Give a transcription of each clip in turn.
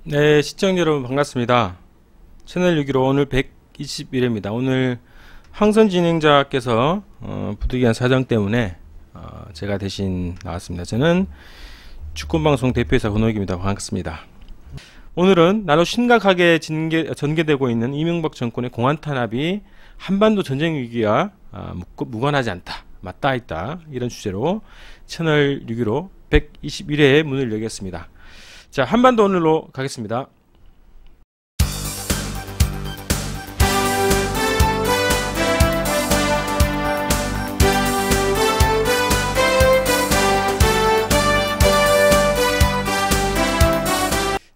네, 시청자 여러분 반갑습니다. 채널 615 오늘 121회입니다. 오늘 황선 진행자께서 부득이한 사정 때문에 제가 대신 나왔습니다. 저는 주권방송 대표이사 권호익입니다. 반갑습니다. 오늘은 나로 심각하게 전개되고 있는 이명박 정권의 공안 탄압이 한반도 전쟁 위기와 무관하지 않다, 맞닿아 있다, 이런 주제로 채널 615 121회의 문을 열겠습니다. 자, 한반도 오늘로 가겠습니다.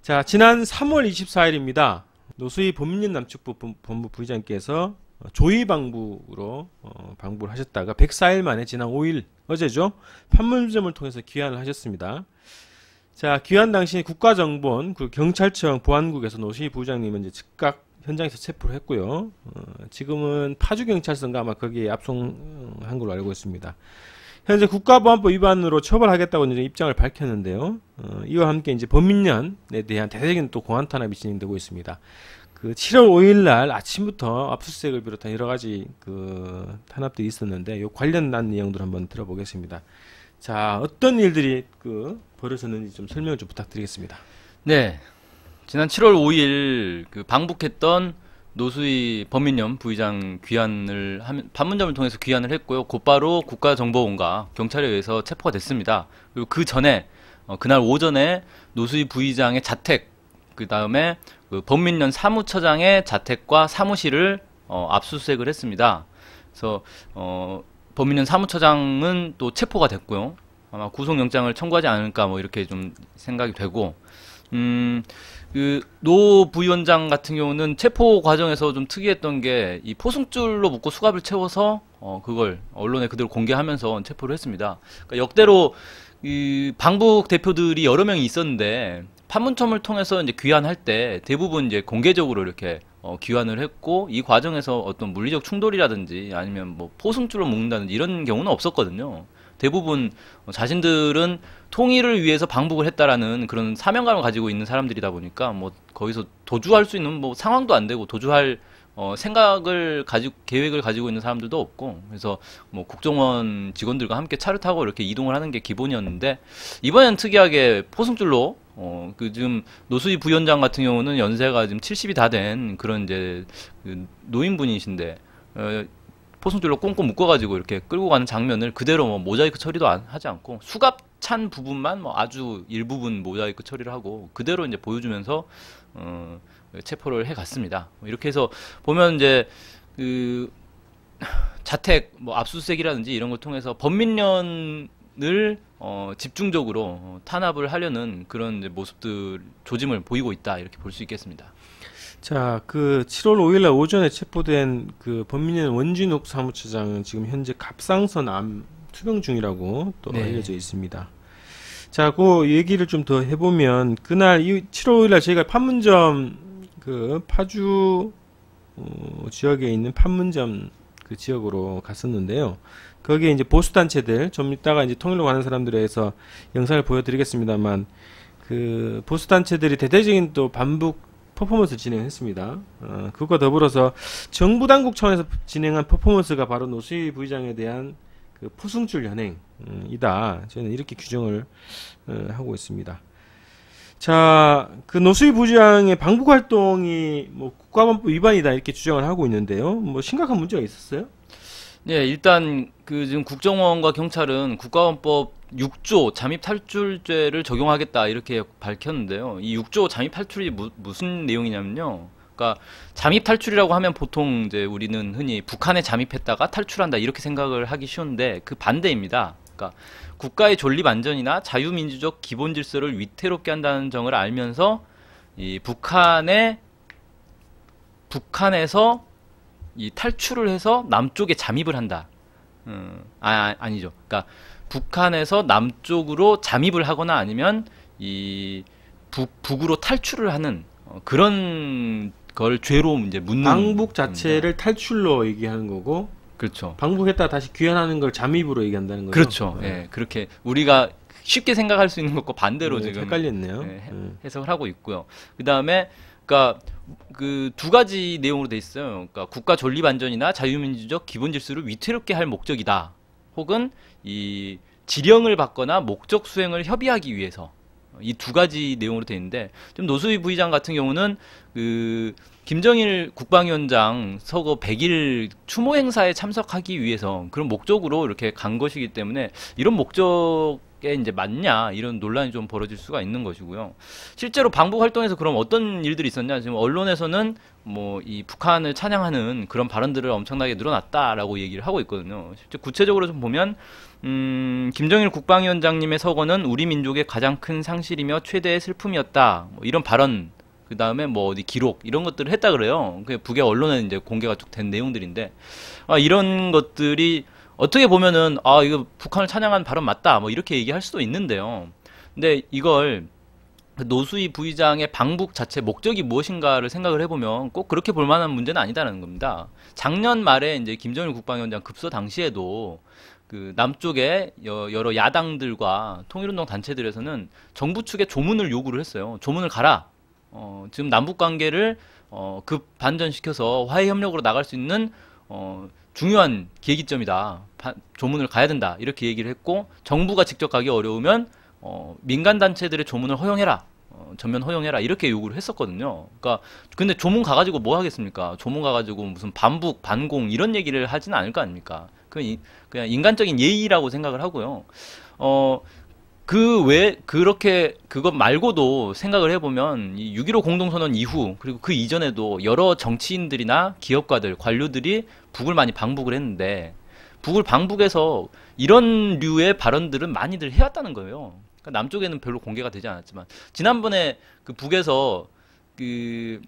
자, 지난 3월 24일입니다. 노수희 범민련 남측본부 부의장께서 조의 방북으로 방북을 하셨다가 104일 만에 지난 5일 어제죠, 판문점을 통해서 귀환을 하셨습니다. 자, 귀환 당시 국가정보원, 경찰청, 보안국에서 노수희 부의장님은 이제 즉각 현장에서 체포를 했고요. 지금은 파주경찰서인가 아마 거기에 압송한 걸로 알고 있습니다. 현재 국가보안법 위반으로 처벌하겠다고 이제 입장을 밝혔는데요. 이와 함께 이제 범민련에 대한 대대적인 또 공안 탄압이 진행되고 있습니다. 그 7월 5일 날 아침부터 압수수색을 비롯한 여러 가지 그 탄압들이 있었는데 요 관련된 내용들 한번 들어보겠습니다. 자, 어떤 일들이 벌어졌는지 좀 설명을 좀 부탁드리겠습니다. 네, 지난 7월 5일 그 방북했던 노수희 범민련 부의장 귀환을 판문점을 통해서 귀환을 했고요. 곧바로 국가정보원과 경찰에 의해서 체포가 됐습니다. 그리고 그 전에 그날 오전에 노수희 부의장의 자택, 그 다음에 그 범민련 사무처장의 자택과 사무실을 압수수색을 했습니다. 그래서 범민련 사무처장은 또 체포가 됐고요. 아마 구속영장을 청구하지 않을까 뭐 이렇게 좀 생각이 되고, 그 노 부위원장 같은 경우는 체포 과정에서 좀 특이했던 게 이 포승줄로 묶고 수갑을 채워서 그걸 언론에 그대로 공개하면서 체포를 했습니다. 그러니까 역대로 이 방북 대표들이 여러 명이 있었는데 판문점을 통해서 이제 귀환할 때 대부분 이제 공개적으로 이렇게 귀환을 했고, 이 과정에서 어떤 물리적 충돌이라든지 아니면 뭐 포승줄로 묶는다든지 이런 경우는 없었거든요. 대부분 자신들은 통일을 위해서 방북을 했다라는 그런 사명감을 가지고 있는 사람들이다 보니까 뭐 거기서 도주할 수 있는 뭐 상황도 안 되고 도주할 계획을 가지고 있는 사람들도 없고, 그래서 뭐 국정원 직원들과 함께 차를 타고 이렇게 이동을 하는 게 기본이었는데, 이번엔 특이하게 포승줄로 지금 노수희 부위원장 같은 경우는 연세가 지금 70이 다 된 그런 이제 노인분이신데 포승줄로 꽁꽁 묶어가지고 이렇게 끌고 가는 장면을 그대로 뭐 모자이크 처리도 하지 않고 수갑 찬 부분만 뭐 아주 일부분 모자이크 처리를 하고 그대로 이제 보여주면서 체포를 해갔습니다. 이렇게 해서 보면 이제 그 자택 뭐 압수수색이라든지 이런 걸 통해서 범민련을 집중적으로 탄압을 하려는 그런 이제 모습들, 조짐을 보이고 있다, 이렇게 볼 수 있겠습니다. 자, 그 7월 5일날 오전에 체포된 그 범민련 원진욱 사무처장은 지금 현재 갑상선 암 투병 중이라고 또 알려져 있습니다. 자, 그 얘기를 좀 더 해보면, 그날 7월 5일날 저희가 판문점 그 파주 지역에 있는 판문점 그 지역으로 갔었는데요. 거기에 이제 보수단체들, 좀 이따가 이제 통일로 가는 사람들에 의해서 영상을 보여드리겠습니다만, 그 보수단체들이 대대적인 또 반북 퍼포먼스 진행했습니다. 그것과 더불어서 정부 당국 차원에서 진행한 퍼포먼스가 바로 노수희 부의장에 대한 그 포승줄 연행이다. 저는 이렇게 규정을 하고 있습니다. 자, 그 노수희 부의장의 방북 활동이 뭐 국가보안법 위반이다, 이렇게 주장을 하고 있는데요. 뭐 심각한 문제가 있었어요? 네, 일단 지금 국정원과 경찰은 국가보안법 6조 잠입탈출죄를 적용하겠다, 이렇게 밝혔는데요. 이 6조 잠입탈출이 무슨 내용이냐면요. 그러니까 잠입탈출이라고 하면 보통 이제 우리는 흔히 북한에 잠입했다가 탈출한다, 이렇게 생각을 하기 쉬운데 그 반대입니다. 그러니까 국가의 존립 안전이나 자유민주적 기본 질서를 위태롭게 한다는 점을 알면서 이 북한에서 이 탈출을 해서 남쪽에 잠입을 한다. 아니죠. 그러니까 북한에서 남쪽으로 잠입을 하거나 아니면 이 북으로 탈출을 하는 그런 걸 죄로 이제 묻는 방북 자체를 탈출로 얘기하는 거고, 그렇죠. 방북했다 다시 귀환하는 걸 잠입으로 얘기한다는 거죠. 그렇죠. 예, 그렇게 우리가 쉽게 생각할 수 있는 것과 반대로 지금 헷갈렸네요. 해석을 하고 있고요. 그 다음에 그러니까 그 두 가지 내용으로 돼 있어요. 그러니까 국가 존립 안전이나 자유민주적 기본 질서를 위태롭게 할 목적이다. 혹은 이 지령을 받거나 목적 수행을 협의하기 위해서, 이 두 가지 내용으로 돼 있는데, 좀 노수희 부의장 같은 경우는 그 김정일 국방위원장 서거 100일 추모 행사에 참석하기 위해서 그런 목적으로 이렇게 간 것이기 때문에 이런 목적에 이제 맞냐, 이런 논란이 좀 벌어질 수가 있는 것이고요. 실제로 방북 활동에서 그럼 어떤 일들이 있었냐? 지금 언론에서는 뭐 이 북한을 찬양하는 그런 발언들을 엄청나게 늘어났다라고 얘기를 하고 있거든요. 실제 구체적으로 좀 보면 김정일 국방위원장님의 서거는 우리 민족의 가장 큰 상실이며 최대의 슬픔이었다. 뭐 이런 발언, 그 다음에 뭐 어디 기록, 이런 것들을 했다 그래요. 그 북의 언론에 이제 공개가 쭉 된 내용들인데, 이런 것들이 어떻게 보면은 이거 북한을 찬양한 발언 맞다, 뭐 이렇게 얘기할 수도 있는데요. 근데 이걸 노수희 부의장의 방북 자체 목적이 무엇인가를 생각을 해보면 꼭 그렇게 볼 만한 문제는 아니다라는 겁니다. 작년 말에 이제 김정일 국방위원장 급서 당시에도 그 남쪽의 여러 야당들과 통일운동 단체들에서는 정부 측에 조문을 요구를 했어요. 조문을 가라. 지금 남북 관계를 급 반전시켜서 화해 협력으로 나갈 수 있는 중요한 계기점이다. 조문을 가야 된다. 이렇게 얘기를 했고, 정부가 직접 가기 어려우면 민간 단체들의 조문을 허용해라. 전면 허용해라. 이렇게 요구를 했었거든요. 그러니까 근데 조문 가가지고 뭐 하겠습니까? 조문 가가지고 무슨 반북, 반공 이런 얘기를 하지는 않을 거 아닙니까? 그냥 인간적인 예의라고 생각을 하고요. 그 외 그렇게 그것 말고도 생각을 해보면 이 6.15 공동선언 이후, 그리고 그 이전에도 여러 정치인들이나 기업가들, 관료들이 북을 많이 방북을 했는데, 북을 방북해서 이런 류의 발언들은 많이들 해왔다는 거예요. 그러니까 남쪽에는 별로 공개가 되지 않았지만, 지난번에 그 북에서 그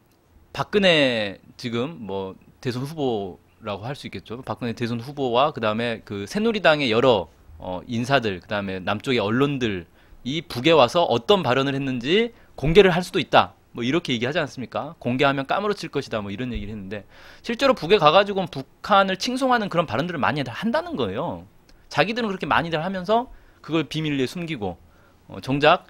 박근혜 지금 뭐 대선 후보라고 할 수 있겠죠. 박근혜 대선 후보와 그 다음에 그 새누리당의 여러 인사들, 그 다음에 남쪽의 언론들, 이 북에 와서 어떤 발언을 했는지 공개를 할 수도 있다. 뭐 이렇게 얘기하지 않습니까? 공개하면 까무러칠 것이다. 뭐 이런 얘기를 했는데, 실제로 북에 가가지고 북한을 칭송하는 그런 발언들을 많이 한다는 거예요. 자기들은 그렇게 많이들 하면서 그걸 비밀리에 숨기고, 정작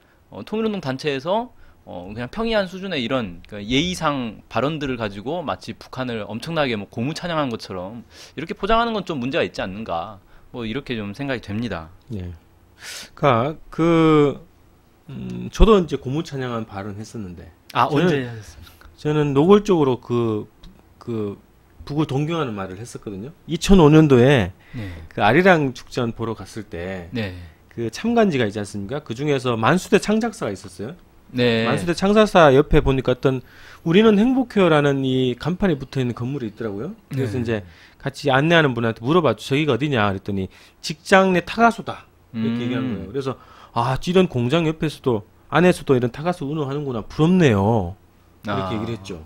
통일운동 단체에서 그냥 평이한 수준의 이런 그러니까 예의상 발언들을 가지고 마치 북한을 엄청나게 뭐 고무 찬양한 것처럼 이렇게 포장하는 건 좀 문제가 있지 않는가. 뭐 이렇게 좀 생각이 됩니다. 예. 그러니까 저도 이제 고무 찬양한 발언했었는데. 언제 하셨습니까? 저는 노골적으로 그 북을 동경하는 말을 했었거든요. 2005년도에 그 아리랑 축전 보러 갔을 때 그 참관지가 있지 않습니까? 그 중에서 만수대 창작사가 있었어요. 만수대 창작사 옆에 보니까 어떤 우리는 행복해요라는 이 간판이 붙어 있는 건물이 있더라고요. 그래서 이제 같이 안내하는 분한테 물어봤죠. 저기가 어디냐 그랬더니 직장 내 타가소다 이렇게 얘기하는 거예요. 그래서 이런 공장 옆에서도 안에서도 이런 타가소 운영하는구나, 부럽네요. 이렇게 얘기를 했죠.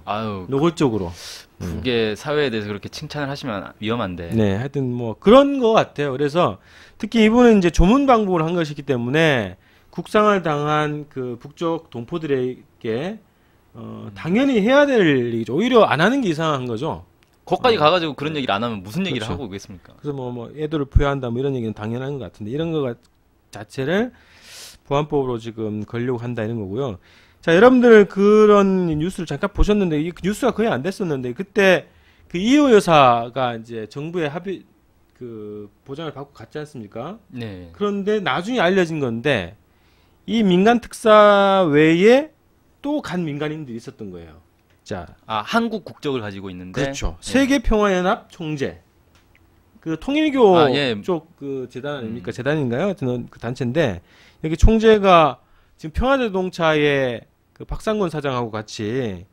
노골적으로. 북의 사회에 대해서 그렇게 칭찬을 하시면 위험한데. 네, 하여튼 뭐 그런 것 같아요. 그래서 특히 이분은 이제 조문 방북을 한 것이기 때문에 국상을 당한 그 북쪽 동포들에게 당연히 해야 될 일이죠. 오히려 안 하는 게 이상한 거죠. 거기까지 가가지고 그런 얘기를 안 하면 무슨 얘기를 하고 오겠습니까? 그래서 뭐 애도를 표하한다 뭐 이런 얘기는 당연한 것 같은데, 이런 거 자체를 보안법으로 지금 걸려고 한다 이런 거고요. 자, 여러분들 그런 뉴스를 잠깐 보셨는데, 이 뉴스가 거의 안 됐었는데, 그때 그 이호 여사가 이제 정부의 합의 그 보장을 받고 갔지 않습니까? 네. 그런데 나중에 알려진 건데, 이 민간 특사 외에 또 간 민간인들이 있었던 거예요. 자, 한국 국적을 가지고 있는데. 그렇죠. 세계평화연합 총재, 그 통일교 쪽 그 재단 아닙니까? 재단인가요? 하여튼 그 단체인데, 여기 총재가 지금 평화자동차의 그 박상권 사장하고 같이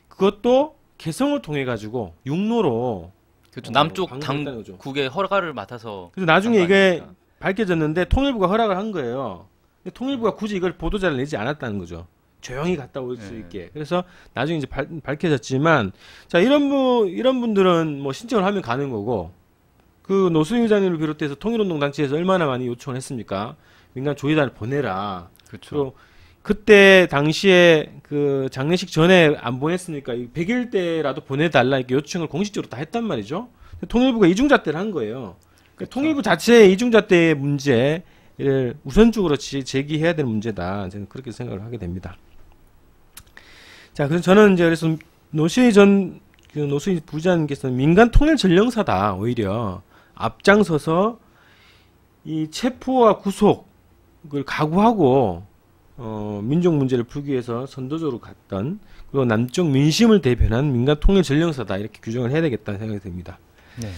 그것도 개성을 통해 가지고 육로로 그렇죠. 남쪽 당국의 허가를 맡아서. 그래서 나중에 이게 밝혀졌는데 통일부가 허락을 한 거예요. 근데 통일부가 굳이 이걸 보도자를 내지 않았다는 거죠. 조용히 갔다 올 수 있게. 그래서 나중에 이제 밝혀졌지만, 자, 이런 분들은 뭐 신청을 하면 가는 거고, 그 노수희 회장님을 비롯해서 통일운동 단체에서 얼마나 많이 요청을 했습니까? 민간 조의단을 보내라. 그렇죠. 그때 당시에 그 장례식 전에 안 보냈으니까 100일 때라도 보내달라 이렇게 요청을 공식적으로 다 했단 말이죠. 통일부가 이중잣대를 한 거예요. 그러니까 통일부 자체의 이중잣대의 문제를 우선적으로 제기해야 되는 문제다. 저는 그렇게 생각을 하게 됩니다. 자, 그래서 저는 이제 그래서 노수희 부의장님께서는 민간 통일 전령사다. 오히려 앞장서서 이 체포와 구속을 각오하고 민족 문제를 풀기 위해서 선도적으로 갔던, 그리고 남쪽 민심을 대변한 민간 통일 전령사다, 이렇게 규정을 해야 되겠다는 생각이 듭니다. 네.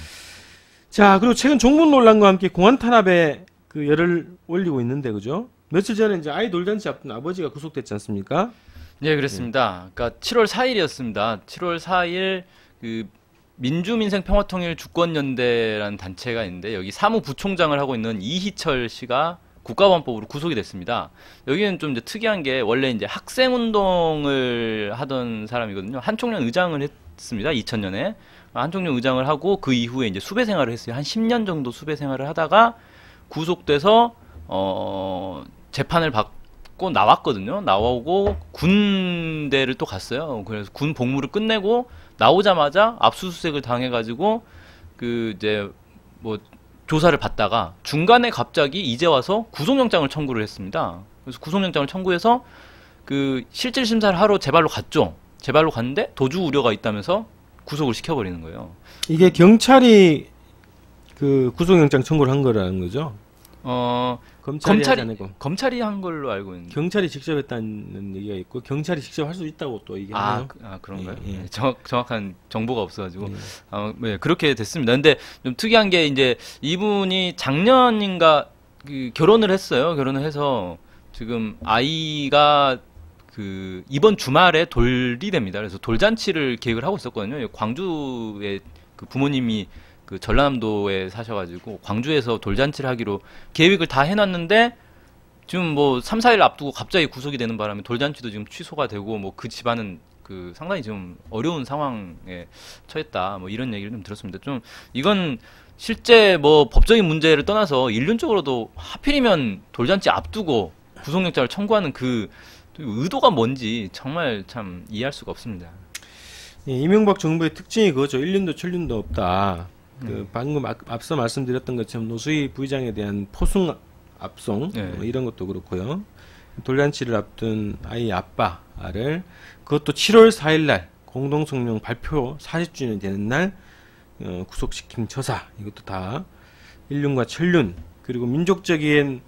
자, 그리고 최근 종북 논란과 함께 공안 탄압에 그 열을 올리고 있는데, 그죠? 며칠 전에 이제 아이 돌잔치 앞둔 아버지가 구속됐지 않습니까? 네, 그렇습니다. 그러니까 7월 4일이었습니다. 7월 4일 그 민주민생평화통일 주권연대라는 단체가 있는데, 여기 사무부총장을 하고 있는 이희철 씨가 국가보안법으로 구속이 됐습니다. 여기는 좀 이제 특이한 게, 원래 이제 학생운동을 하던 사람이거든요. 한총련 의장을 했습니다. 2000년에. 한총련 의장을 하고, 그 이후에 이제 수배 생활을 했어요. 한 10년 정도 수배 생활을 하다가 구속돼서, 재판을 받고 나왔거든요. 나오고 군대를 또 갔어요. 그래서 군 복무를 끝내고 나오자마자 압수수색을 당해가지고, 이제 뭐, 조사를 받다가 중간에 갑자기 이제 와서 구속영장을 청구를 했습니다. 그래서 구속영장을 청구해서 그 실질 심사를 하러 제발로 갔죠. 제발로 갔는데 도주 우려가 있다면서 구속을 시켜버리는 거예요. 이게 경찰이 그 구속영장 청구를 한 거라는 거죠? 검찰이 한 걸로 알고 있는데. 경찰이 직접 했다는 얘기가 있고, 경찰이 직접 할 수 있다고 또 얘기하네요. 그런가요? 예, 예. 네, 정확한 정보가 없어가지고. 네, 그렇게 됐습니다. 근데 좀 특이한 게, 이제 이분이 작년인가 결혼을 했어요. 결혼을 해서 지금 아이가 이번 주말에 돌이 됩니다. 그래서 돌잔치를 계획을 하고 있었거든요. 광주에 그 부모님이 전라남도에 사셔가지고 광주에서 돌잔치를 하기로 계획을 다 해놨는데, 지금 뭐 3, 4일 앞두고 갑자기 구속이 되는 바람에 돌잔치도 지금 취소가 되고, 뭐 그 집안은 상당히 좀 어려운 상황에 처했다, 뭐 이런 얘기를 좀 들었습니다. 좀 이건 실제 뭐 법적인 문제를 떠나서 인륜적으로도 하필이면 돌잔치 앞두고 구속영장을 청구하는 그 의도가 뭔지 정말 참 이해할 수가 없습니다. 예, 이명박 정부의 특징이 그거죠. 1년도 천륜도 없다. 방금 앞서 말씀드렸던 것처럼 노수희 부의장에 대한 포승 압송, 뭐 이런 것도 그렇고요. 돌잔치를 앞둔 아이 아빠를, 그것도 7월 4일날 공동성명 발표 40주년이 되는 날 구속시킨 처사, 이것도 다 인륜과 천륜, 그리고 민족적인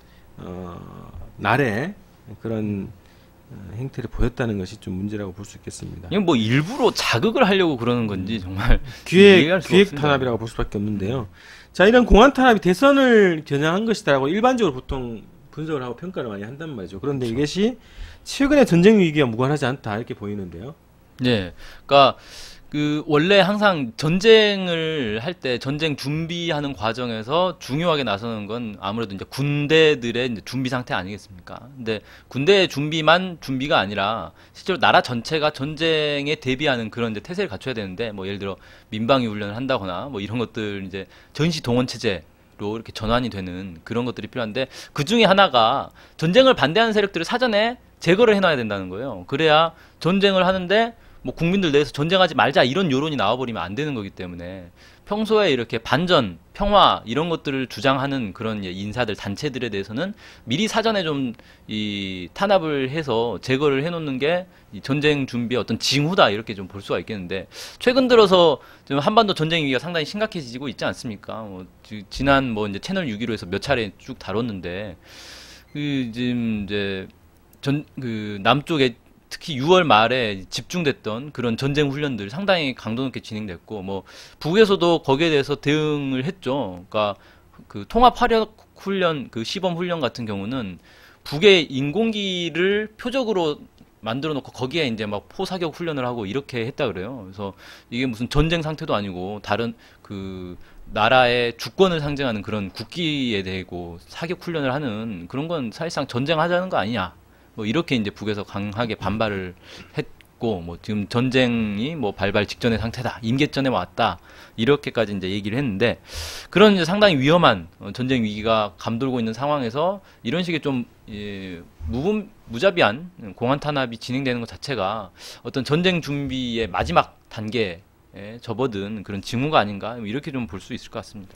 날에 그런 행태를 보였다는 것이 좀 문제라고 볼 수 있겠습니다. 이건 뭐 일부러 자극을 하려고 그러는 건지 정말 기획 탄압이라고 볼 수밖에 없는데요. 자, 이런 공안 탄압이 대선을 겨냥한 것이다라고 일반적으로 보통 분석을 하고 평가를 많이 한단 말이죠. 그런데 그렇죠. 이것이 최근의 전쟁 위기와 무관하지 않다, 이렇게 보이는데요. 네, 그러니까 원래 항상 전쟁을 할 때 전쟁 준비하는 과정에서 중요하게 나서는 건 아무래도 이제 군대들의 이제 준비 상태 아니겠습니까? 근데 군대 준비만 준비가 아니라 실제로 나라 전체가 전쟁에 대비하는 그런 이제 태세를 갖춰야 되는데, 뭐 예를 들어 민방위 훈련을 한다거나 뭐 이런 것들, 이제 전시 동원 체제로 이렇게 전환이 되는 그런 것들이 필요한데, 그 중에 하나가 전쟁을 반대하는 세력들을 사전에 제거를 해놔야 된다는 거예요. 그래야 전쟁을 하는데 뭐 국민들 내에서 전쟁하지 말자 이런 여론이 나와버리면 안 되는 거기 때문에, 평소에 이렇게 반전, 평화 이런 것들을 주장하는 그런 인사들, 단체들에 대해서는 미리 사전에 좀 탄압을 해서 제거를 해놓는 게 이 전쟁 준비의 어떤 징후다, 이렇게 좀 볼 수가 있겠는데, 최근 들어서 지금 한반도 전쟁 위기가 상당히 심각해지고 있지 않습니까? 지난 뭐 이제 채널 615에서 몇 차례 쭉 다뤘는데, 지금 이제 남쪽에 특히 6월 말에 집중됐던 그런 전쟁 훈련들 상당히 강도 높게 진행됐고, 뭐 북에서도 거기에 대해서 대응을 했죠. 그러니까 통합 화력 훈련, 시범 훈련 같은 경우는 북의 인공기를 표적으로 만들어 놓고 거기에 이제 막 포사격 훈련을 하고 이렇게 했다 그래요. 그래서 이게 무슨 전쟁 상태도 아니고 다른 나라의 주권을 상징하는 그런 국기에 대고 사격 훈련을 하는 그런 건 사실상 전쟁하자는 거 아니냐, 뭐 이렇게 이제 북에서 강하게 반발을 있고, 뭐 지금 전쟁이 뭐 발발 직전의 상태다, 임계점에 왔다, 이렇게까지 이제 얘기를 했는데, 그런 이제 상당히 위험한 전쟁 위기가 감돌고 있는 상황에서 이런 식의 좀 무자비한 공안 탄압이 진행되는 것 자체가 어떤 전쟁 준비의 마지막 단계에 접어든 그런 징후가 아닌가, 이렇게 좀 볼 수 있을 것 같습니다.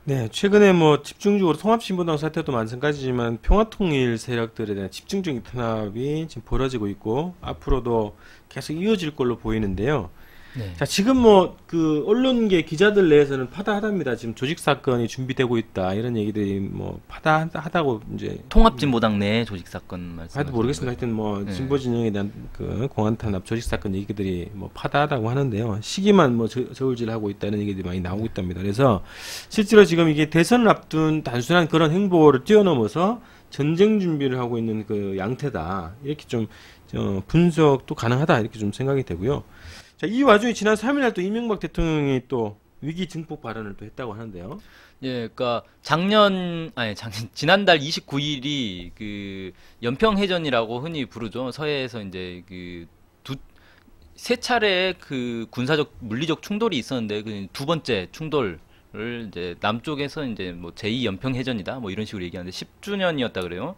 네, 최근에 뭐 집중적으로 통합신분당 사태도 마찬가지지만 평화통일 세력들에 대한 집중적인 탄압이 지금 벌어지고 있고 앞으로도 계속 이어질 걸로 보이는데요. 네. 자, 지금 뭐 그 언론계 기자들 내에서는 파다하답니다. 지금 조직 사건이 준비되고 있다 이런 얘기들이 뭐 파다하다고 이제 통합진보당 내 조직 사건 말씀. 하여튼 모르겠습니다. 하여튼 뭐 네. 진보 진영에 대한 그 공안 탄압 조직 사건 얘기들이 뭐 파다하다고 하는데요. 시기만 뭐 저울질하고 있다는 얘기들이 많이 나오고 있답니다. 그래서 실제로 지금 이게 대선을 앞둔 단순한 그런 행보를 뛰어넘어서 전쟁 준비를 하고 있는 그 양태다. 이렇게 좀 분석도 가능하다 이렇게 좀 생각이 되고요. 자, 이 와중에 지난 3일날 또 이명박 대통령이 또 위기 증폭 발언을 또 했다고 하는데요. 예, 그러니까 지난달 29일이 그 연평해전이라고 흔히 부르죠. 서해에서 이제 그 세 차례의 그 군사적 물리적 충돌이 있었는데 그 두 번째 충돌을 이제 남쪽에서 이제 뭐 제2 연평해전이다 뭐 이런 식으로 얘기하는데 10주년이었다 그래요.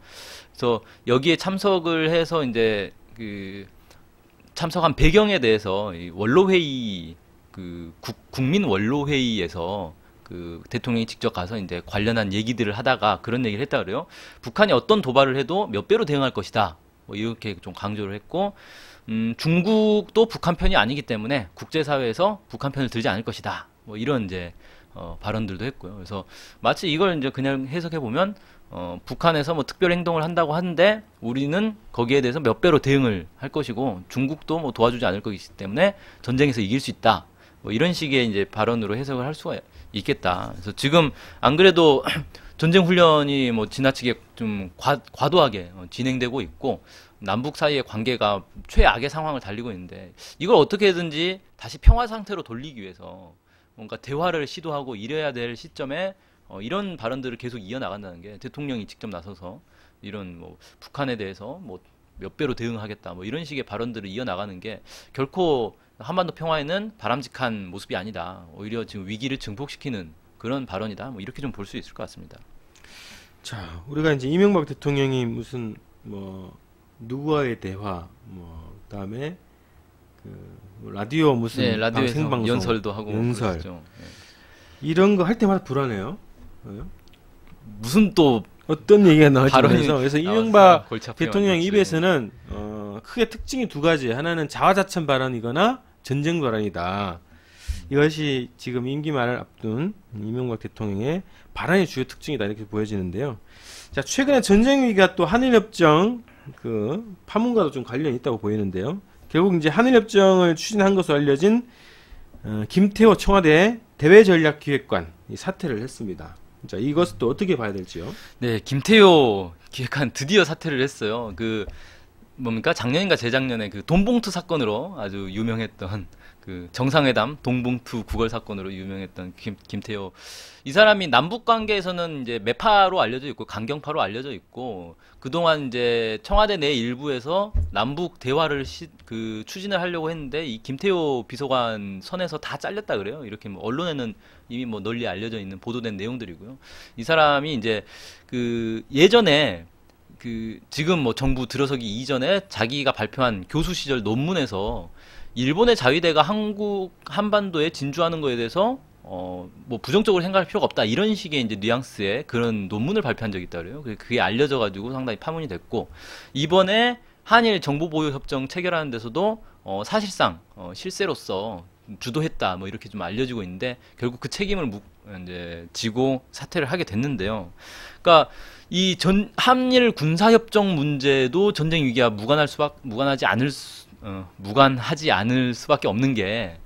그래서 여기에 참석을 해서 이제 그 참석한 배경에 대해서 이 원로회의 그 국민 원로회의에서 그 대통령이 직접 가서 이제 관련한 얘기들을 하다가 그런 얘기를 했다 그래요. 북한이 어떤 도발을 해도 몇 배로 대응할 것이다. 뭐 이렇게 좀 강조를 했고, 중국도 북한 편이 아니기 때문에 국제사회에서 북한 편을 들지 않을 것이다. 뭐 이런 이제 발언들도 했고요. 그래서 마치 이걸 이제 그냥 해석해 보면 북한에서 뭐 특별 행동을 한다고 하는데 우리는 거기에 대해서 몇 배로 대응을 할 것이고 중국도 뭐 도와주지 않을 것이기 때문에 전쟁에서 이길 수 있다. 뭐 이런 식의 이제 발언으로 해석을 할 수가 있겠다. 그래서 지금 안 그래도 전쟁 훈련이 뭐 지나치게 좀 과도하게 진행되고 있고 남북 사이의 관계가 최악의 상황을 달리고 있는데 이걸 어떻게든지 다시 평화 상태로 돌리기 위해서 뭔가 대화를 시도하고 이래야 될 시점에 이런 발언들을 계속 이어나간다는 게 대통령이 직접 나서서 이런 뭐 북한에 대해서 뭐 몇 배로 대응하겠다 뭐 이런 식의 발언들을 이어나가는 게 결코 한반도 평화에는 바람직한 모습이 아니다. 오히려 지금 위기를 증폭시키는 그런 발언이다. 뭐 이렇게 좀 볼 수 있을 것 같습니다. 자, 우리가 이제 이명박 대통령이 무슨 뭐 누구와의 대화 뭐 그다음에 그 라디오 무슨 네, 라디오에서 생방송 연설도 하고 연설 네. 이런 거 할 때마다 불안해요. 무슨 또 어떤 얘기가 나올지 발언이 모르겠어. 그래서 나왔어요. 이명박 골치 아프게 대통령 만들었지. 입에서는 크게 특징이 두 가지. 하나는 자화자찬 발언이거나 전쟁 발언이다. 이것이 지금 임기 말을 앞둔 이명박 대통령의 발언의 주요 특징이다 이렇게 보여지는데요. 자, 최근에 전쟁 위기가 또 한일협정 그 파문과도 좀 관련이 있다고 보이는데요. 결국 이제 한일협정을 추진한 것으로 알려진 김태호 청와대 대외전략기획관 이 사퇴를 했습니다. 자, 이것을 또 어떻게 봐야 될지요? 네, 김태효 기획관 드디어 사퇴를 했어요. 그 뭡니까 작년인가 재작년에 그 돈봉투 사건으로 아주 유명했던 그 정상회담 돈봉투 구걸 사건으로 유명했던 김태효 이 사람이 남북 관계에서는 이제 매파로 알려져 있고 강경파로 알려져 있고 그동안 이제 청와대 내 일부에서 남북 대화를 추진을 하려고 했는데 이 김태효 비서관 선에서 다 잘렸다 그래요. 이렇게 뭐 언론에는 이미 뭐 널리 알려져 있는 보도된 내용들이고요. 이 사람이 이제 그 예전에 그 지금 뭐 정부 들어서기 이전에 자기가 발표한 교수 시절 논문에서 일본의 자위대가 한반도에 진주하는 거에 대해서 뭐 부정적으로 생각할 필요가 없다 이런 식의 이제 뉘앙스의 그런 논문을 발표한 적이 있다 그래요. 그게 알려져가지고 상당히 파문이 됐고 이번에 한일 정보보호협정 체결하는 데서도 사실상 실세로서 주도했다 뭐 이렇게 좀 알려지고 있는데 결국 그 책임을 이제 지고 사퇴를 하게 됐는데요. 그러니까 이 한일 군사협정 문제도 전쟁 위기와 무관하지 않을 수밖에 없는 게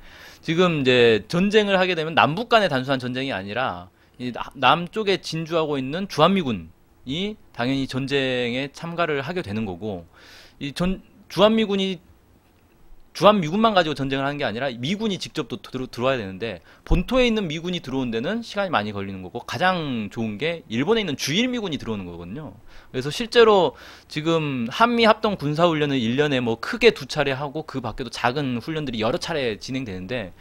지금 이제 전쟁을 하게 되면 남북 간의 단순한 전쟁이 아니라 이 남쪽에 진주하고 있는 주한미군이 당연히 전쟁에 참가를 하게 되는 거고 이 주한미군이 주한 미군만 가지고 전쟁을 하는 게 아니라 미군이 직접 또 들어와야 되는데 본토에 있는 미군이 들어온 데는 시간이 많이 걸리는 거고 가장 좋은 게 일본에 있는 주일 미군이 들어오는 거거든요. 그래서 실제로 지금 한미 합동 군사훈련을 1년에 뭐 크게 2차례 하고 그 밖에도 작은 훈련들이 여러 차례 진행되는데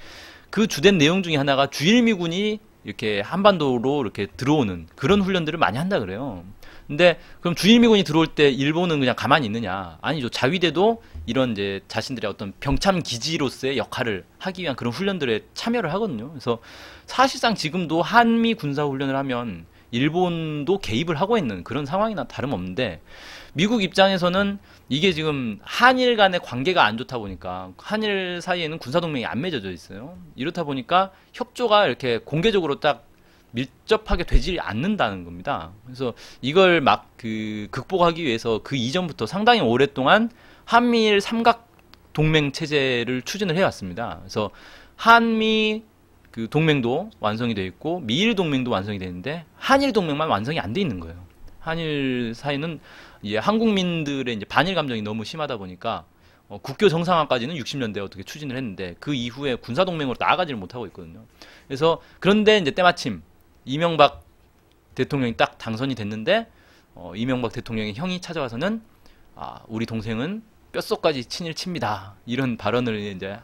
그 주된 내용 중에 하나가 주일 미군이 이렇게 한반도로 이렇게 들어오는 그런 훈련들을 많이 한다 그래요. 근데 그럼 주일미군이 들어올 때 일본은 그냥 가만히 있느냐? 아니죠. 자위대도 이런 이제 자신들의 어떤 병참 기지로서의 역할을 하기 위한 그런 훈련들에 참여를 하거든요. 그래서 사실상 지금도 한미 군사 훈련을 하면 일본도 개입을 하고 있는 그런 상황이나 다름없는데 미국 입장에서는 이게 지금 한일 간의 관계가 안 좋다 보니까 한일 사이에는 군사동맹이 안 맺어져 있어요. 이렇다 보니까 협조가 이렇게 공개적으로 딱 밀접하게 되지 않는다는 겁니다. 그래서 이걸 막 극복하기 위해서 그 이전부터 상당히 오랫동안 한미일 삼각 동맹 체제를 추진을 해왔습니다. 그래서 한미 그 동맹도 완성이 돼 있고 미일 동맹도 완성이 되는데 한일 동맹만 완성이 안 돼 있는 거예요. 한일 사이는 이제 한국민들의 이제 반일 감정이 너무 심하다 보니까 국교 정상화까지는 60년대에 어떻게 추진을 했는데 그 이후에 군사 동맹으로 나아가지를 못하고 있거든요. 그래서 그런데 이제 때마침 이명박 대통령이 딱 당선이 됐는데 이명박 대통령의 형이 찾아와서는 우리 동생은 뼛속까지 친일 칩니다. 이런 발언을 이제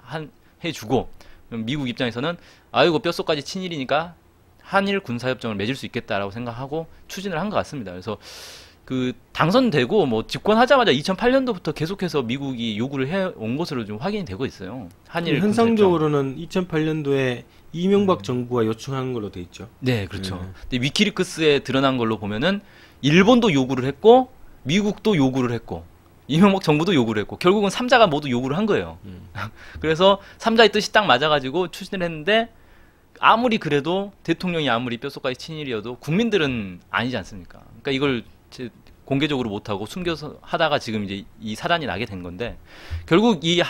해주고 미국 입장에서는 아이고 뼛속까지 친일이니까 한일 군사협정을 맺을 수 있겠다라고 생각하고 추진을 한 것 같습니다. 그래서 그 당선되고 뭐 집권하자마자 2008년도부터 계속해서 미국이 요구를 해온 것으로 좀 확인이 되고 있어요. 한일 현상적으로는 2008년도에 이명박 정부가 요청한 걸로 돼 있죠. 네, 그렇죠. 근데 위키리크스에 드러난 걸로 보면은 일본도 요구를 했고 미국도 요구를 했고 이명박 정부도 요구를 했고 결국은 3자가 모두 요구를 한 거예요. 그래서 3자의 뜻이 딱 맞아가지고 추진을 했는데 아무리 그래도 대통령이 아무리 뼛속까지 친일이어도 국민들은 아니지 않습니까? 그러니까 이걸 공개적으로 못하고 숨겨서 하다가 지금 이제 이 사단이 나게 된 건데 결국 이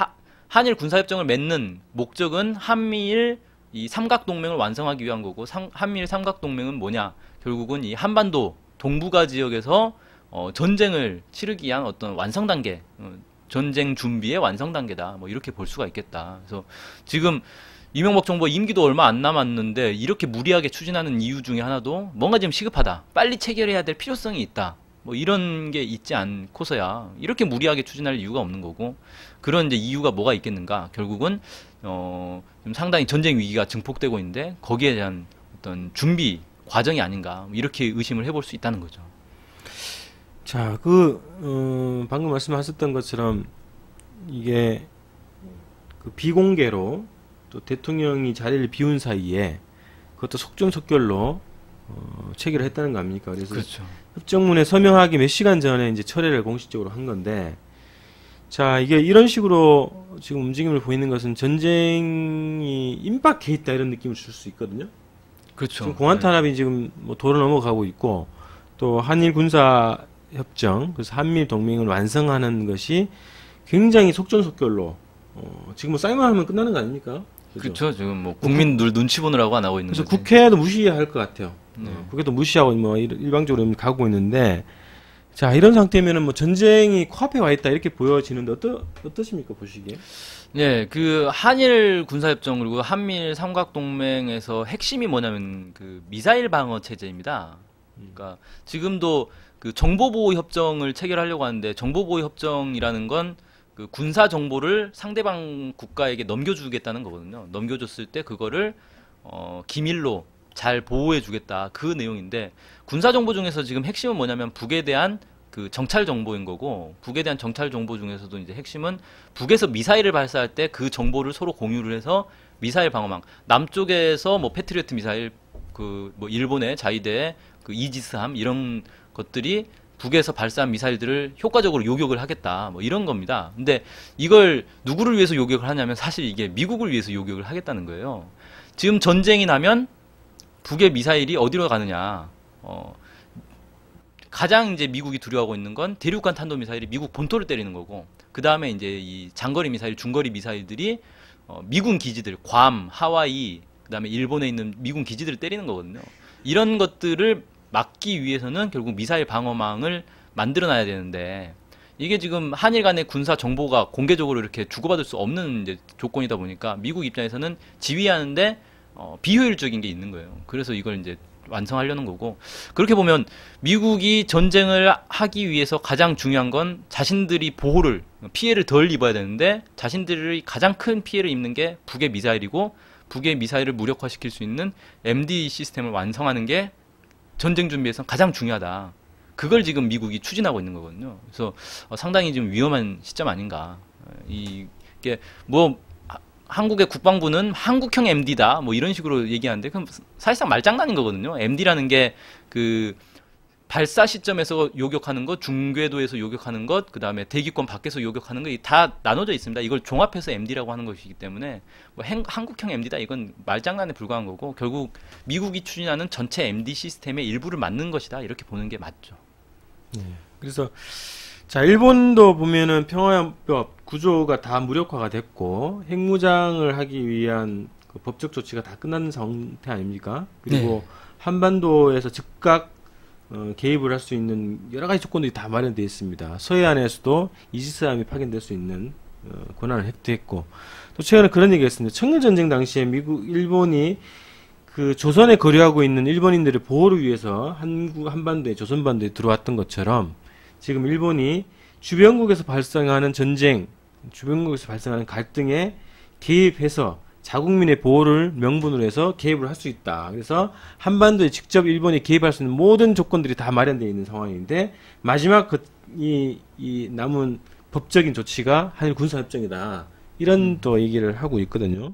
한일 군사협정을 맺는 목적은 한미일 이 삼각동맹을 완성하기 위한 거고 한미일 삼각동맹은 뭐냐? 결국은 이 한반도 동북아 지역에서 전쟁을 치르기 위한 어떤 완성 단계, 전쟁 준비의 완성 단계다. 뭐 이렇게 볼 수가 있겠다. 그래서 지금 이명박 정부 임기도 얼마 안 남았는데 이렇게 무리하게 추진하는 이유 중에 하나도 뭔가 좀 시급하다. 빨리 체결해야 될 필요성이 있다. 뭐 이런 게 있지 않고서야 이렇게 무리하게 추진할 이유가 없는 거고 그런 이제 이유가 뭐가 있겠는가? 결국은 좀 상당히 전쟁 위기가 증폭되고 있는데 거기에 대한 어떤 준비 과정이 아닌가 이렇게 의심을 해볼 수 있다는 거죠. 자, 방금 말씀하셨던 것처럼 이게 그 비공개로 또 대통령이 자리를 비운 사이에 그것도 속전속결로 체결을 했다는 거 아닙니까? 그래서 그렇죠. 협정문에 서명하기 몇 시간 전에 이제 철회를 공식적으로 한 건데, 자, 이게 이런 식으로 지금 움직임을 보이는 것은 전쟁이 임박해 있다 이런 느낌을 줄 수 있거든요. 그렇죠. 지금 공안 탄압이 지금 뭐 도로 넘어가고 있고 또 한일 군사 협정, 그래서 한미 동맹을 완성하는 것이 굉장히 속전속결로 지금 뭐 사인만 하면 끝나는 거 아닙니까? 그렇죠. 지금 뭐 국민들 눈치 보느라고 안 하고 있는 그래서 거지. 국회도 무시할 것 같아요. 국회도 무시하고 뭐 일방적으로 가고 있는데, 자, 이런 상태면은 뭐 전쟁이 코앞에 와 있다 이렇게 보여지는데 어떠십니까 보시기에? 네, 그 한일 군사협정 그리고 한미일 삼각동맹에서 핵심이 뭐냐면 그 미사일 방어 체제입니다. 그러니까 지금도 그 정보보호 협정을 체결하려고 하는데 정보보호 협정이라는 건 그 군사 정보를 상대방 국가에게 넘겨주겠다는 거거든요. 넘겨줬을 때 그거를 기밀로 잘 보호해주겠다 그 내용인데 군사 정보 중에서 지금 핵심은 뭐냐면 북에 대한 그 정찰 정보인 거고 북에 대한 정찰 정보 중에서도 이제 핵심은 북에서 미사일을 발사할 때 그 정보를 서로 공유를 해서 미사일 방어망 남쪽에서 뭐 패트리어트 미사일 그 뭐 일본의 자위대의 그 이지스함 이런 것들이 북에서 발사한 미사일들을 효과적으로 요격을 하겠다 뭐 이런 겁니다. 근데 이걸 누구를 위해서 요격을 하냐면 사실 이게 미국을 위해서 요격을 하겠다는 거예요. 지금 전쟁이 나면 북의 미사일이 어디로 가느냐? 가장 이제 미국이 두려워하고 있는 건 대륙간 탄도 미사일이 미국 본토를 때리는 거고, 그 다음에 이제 이 장거리 미사일, 중거리 미사일들이 미군 기지들, 괌, 하와이, 그 다음에 일본에 있는 미군 기지들을 때리는 거거든요. 이런 것들을 막기 위해서는 결국 미사일 방어망을 만들어놔야 되는데 이게 지금 한일 간의 군사 정보가 공개적으로 이렇게 주고받을 수 없는 이제 조건이다 보니까 미국 입장에서는 지휘하는데 비효율적인 게 있는 거예요. 그래서 이걸 이제 완성하려는 거고, 그렇게 보면 미국이 전쟁을 하기 위해서 가장 중요한 건 자신들이 피해를 덜 입어야 되는데, 자신들이 가장 큰 피해를 입는 게 북의 미사일이고, 북의 미사일을 무력화시킬 수 있는 MD 시스템을 완성하는 게 전쟁 준비에서 가장 중요하다. 그걸 지금 미국이 추진하고 있는 거거든요. 그래서 상당히 지금 위험한 시점 아닌가. 이게 뭐 한국의 국방부는 한국형 MD다 뭐 이런 식으로 얘기하는데, 그럼 사실상 말장난인 거거든요. MD라는 게 그 발사 시점에서 요격하는 것, 중궤도에서 요격하는 것, 그 다음에 대기권 밖에서 요격하는 것 다 나눠져 있습니다. 이걸 종합해서 MD라고 하는 것이기 때문에 뭐 한국형 MD다 이건 말장난에 불과한 거고, 결국 미국이 추진하는 전체 MD 시스템의 일부를 맞는 것이다 이렇게 보는 게 맞죠. 그래서 자, 일본도 보면은 평화협력 구조가 다 무력화가 됐고 핵무장을 하기 위한 그 법적 조치가 다 끝난 상태 아닙니까? 그리고 한반도에서 즉각 개입을 할 수 있는 여러 가지 조건들이 다 마련되어 있습니다. 서해안에서도 이지스함이 파견될 수 있는 권한을 획득했고, 또 최근에 그런 얘기가 있습니다. 청일전쟁 당시에 일본이 그 조선에 거류하고 있는 일본인들의 보호를 위해서 한반도에 조선반도에 들어왔던 것처럼 지금 일본이 주변국에서 발생하는 전쟁, 주변국에서 발생하는 갈등에 개입해서 자국민의 보호를 명분으로 해서 개입을 할 수 있다. 그래서 한반도에 직접 일본이 개입할 수 있는 모든 조건들이 다 마련되어 있는 상황인데, 마지막 이 남은 법적인 조치가 한일 군사협정이다. 이런 또 얘기를 하고 있거든요.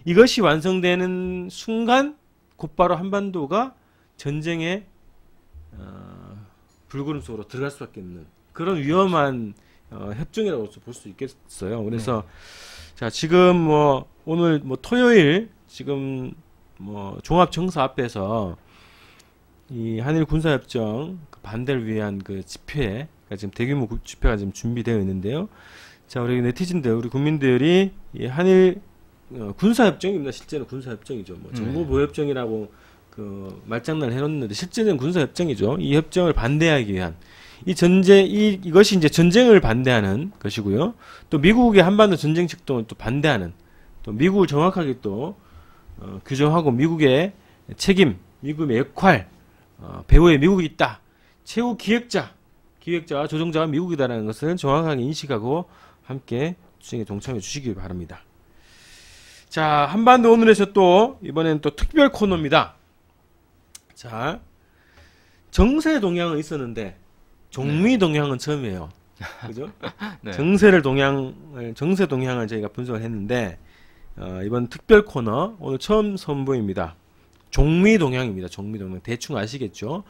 이것이 완성되는 순간 곧바로 한반도가 전쟁의 불구름 속으로 들어갈 수밖에 없는 그런 위험한 협정이라고 볼 수 있겠어요. 그래서 자, 지금 뭐 오늘 뭐 토요일 지금 뭐 종합청사 앞에서 이 한일 군사협정 반대를 위한 그 집회가 지금 대규모 집회가 지금 준비되어 있는데요. 자, 우리 네티즌들, 우리 국민들이 이 한일 군사협정입니다. 실제는 군사협정이죠. 뭐 정보보호협정이라고 그 말장난을 해놓는데 실제는 군사협정이죠. 이 협정을 반대하기 위한 이것이 이제 전쟁을 반대하는 것이고요. 또 미국의 한반도 전쟁 책동을 또 반대하는, 또 미국을 정확하게 또 규정하고 미국의 책임, 미국의 역할, 배후에 미국이 있다. 최후 기획자와 조종자가 미국이다라는 것을 정확하게 인식하고 함께 수행에 동참해 주시기 바랍니다. 자, 한반도 오늘에서 또 이번엔 또 특별 코너입니다. 자, 정세 동향은 있었는데 종미 동향은 처음이에요. 그죠? 네. 정세 동향을 저희가 분석을 했는데 이번 특별 코너 오늘 처음 선보입니다. 종미 동향입니다. 종미 동향 대충 아시겠죠?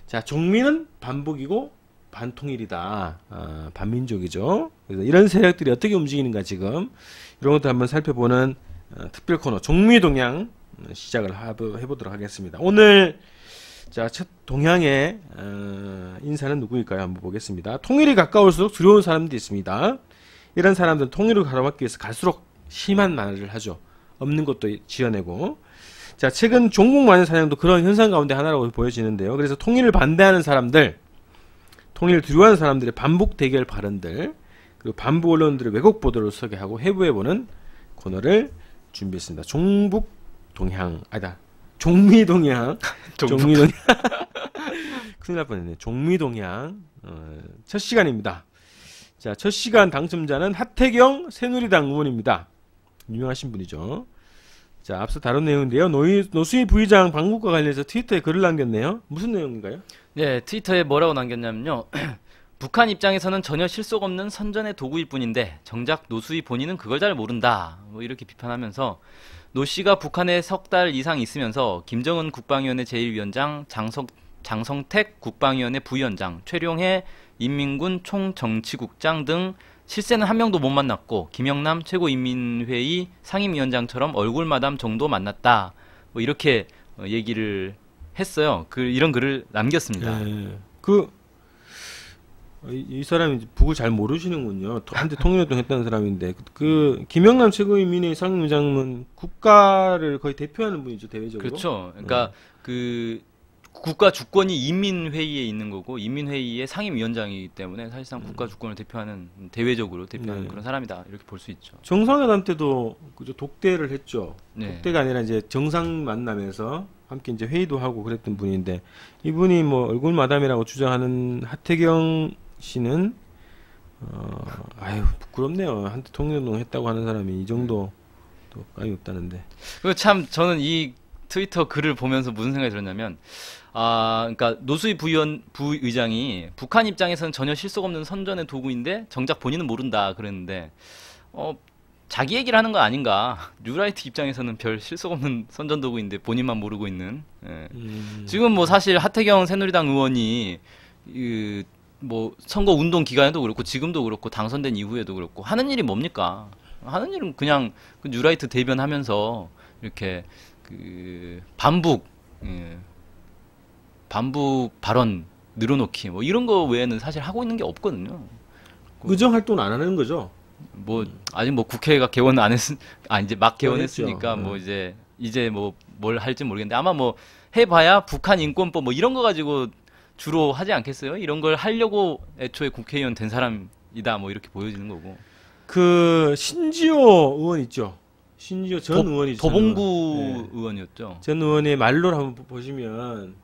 자, 종미는 반북이고 반통일이다. 반민족이죠. 그래서 이런 세력들이 어떻게 움직이는가 지금 이런 것도 한번 살펴보는 특별 코너 종미 동향 시작을 해보도록 하겠습니다. 오늘 자, 첫 동향의 인사는 누구일까요? 한번 보겠습니다. 통일이 가까울수록 두려운 사람들이 있습니다. 이런 사람들은 통일을 가로막기 위해서 갈수록 심한 말을 하죠. 없는 것도 지어내고. 자, 최근 종북 마녀 사냥도 그런 현상 가운데 하나라고 보여지는데요. 그래서 통일을 반대하는 사람들, 통일을 두려워하는 사람들의 반북 대결 발언들, 그리고 반북 언론들의 왜곡 보도를 소개하고 해부해보는 코너를 준비했습니다. 종북 동향, 종미 동향. 종미 동향. 큰일 날 뻔했네. 종미 동향. 첫 시간입니다. 자, 첫 시간 당첨자는 하태경 새누리당 의원입니다. 유명하신 분이죠. 자, 앞서 다룬 내용인데요. 노수희 부의장 방북과 관련해서 트위터에 글을 남겼네요. 무슨 내용인가요? 네, 트위터에 뭐라고 남겼냐면요. 북한 입장에서는 전혀 실속 없는 선전의 도구일 뿐인데 정작 노수희 본인은 그걸 잘 모른다. 뭐 이렇게 비판하면서 노 씨가 북한에 석 달 이상 있으면서 김정은 국방위원회 제1위원장, 장성택 국방위원회 부위원장, 최룡해 인민군 총정치국장 등 실세는 한 명도 못 만났고 김영남 최고인민회의 상임위원장처럼 얼굴마담 정도 만났다. 뭐 이렇게 얘기를 했어요. 이런 글을 남겼습니다. 이 사람이 북을 잘 모르시는군요. 한때 통일운동 했다는 사람인데 김영남 최고인민회의 상임위원장은 국가를 거의 대표하는 분이죠, 대외적으로. 그렇죠. 그러니까 국가 주권이 인민회의에 있는 거고 인민회의의 상임위원장이기 때문에 사실상 국가 주권을 대표하는 대외적으로 대표하는 네. 그런 사람이다 이렇게 볼 수 있죠. 정상회담 때도 그저 독대를 했죠. 네. 독대가 아니라 이제 정상 만나면서 함께 이제 회의도 하고 그랬던 분인데 이분이 뭐 얼굴 마담이라고 주장하는 하태경 씨는 아유 부끄럽네요. 한때 통일운동 했다고 하는 사람이 이 정도 또 까이 없다는데. 그 참 저는 이 트위터 글을 보면서 무슨 생각이 들었냐면 그러니까 노수희 부의장이 북한 입장에서는 전혀 실속 없는 선전의 도구인데 정작 본인은 모른다 그랬는데 자기 얘기를 하는 거 아닌가. 뉴라이트 입장에서는 별 실속 없는 선전 도구인데 본인만 모르고 있는. 예. 지금 뭐 사실 하태경 새누리당 의원이 뭐 선거 운동 기간에도 그렇고 지금도 그렇고 당선된 이후에도 그렇고 하는 일이 뭡니까? 하는 일은 그냥 그 뉴라이트 대변하면서 이렇게 반북 발언 늘어놓기 뭐 이런 거 외에는 사실 하고 있는 게 없거든요. 의정 활동은 안 하는 거죠? 뭐 아직 뭐 국회가 개원 안 이제 막 개원했으니까 개원했죠. 뭐 이제 뭐 뭘 할지 모르겠는데 아마 뭐 해봐야 북한 인권법 뭐 이런 거 가지고 주로 하지 않겠어요? 이런 걸 하려고 애초에 국회의원 된 사람이다 뭐 이렇게 보여지는 거고. 그 신지호 의원 있죠. 신지호 전 의원이 도봉구 네. 의원이었죠. 전 의원의 말로를 한번 보시면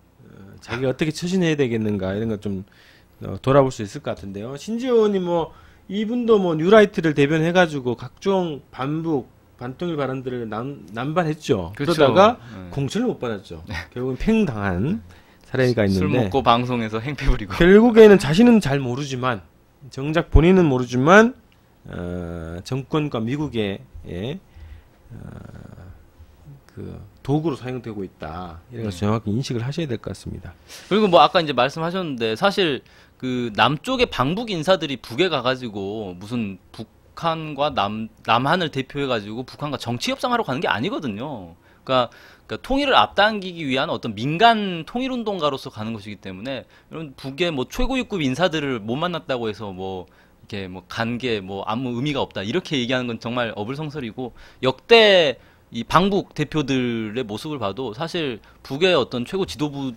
자기가 어떻게 처신해야 되겠는가 이런 것 좀 돌아볼 수 있을 것 같은데요. 신지호 의원이 뭐 이분도 뭐 뉴라이트를 대변해가지고 각종 반북 반통일 발언들을 남발했죠. 그렇죠. 그러다가 네. 공천을 못 받았죠. 결국은 팽당한 사례가 있는데 술 먹고 방송에서 행패 부리고. 결국에는 자신은 잘 모르지만 정작 본인은 모르지만 정권과 미국의 그 도구로 사용되고 있다. 이런 것을 정확히 인식을 하셔야 될 것 같습니다. 그리고 뭐 아까 이제 말씀하셨는데 사실 그 남쪽의 방북 인사들이 북에 가가지고 무슨 북한과 남한을 대표해가지고 북한과 정치 협상하러 가는 게 아니거든요. 그러니까 통일을 앞당기기 위한 어떤 민간 통일운동가로서 가는 것이기 때문에 이런 북의 뭐 최고위급 인사들을 못 만났다고 해서 뭐 이렇게 뭐 간 게 뭐 아무 의미가 없다 이렇게 얘기하는 건 정말 어불성설이고 역대 이 방북 대표들의 모습을 봐도 사실 북의 어떤 최고 지도부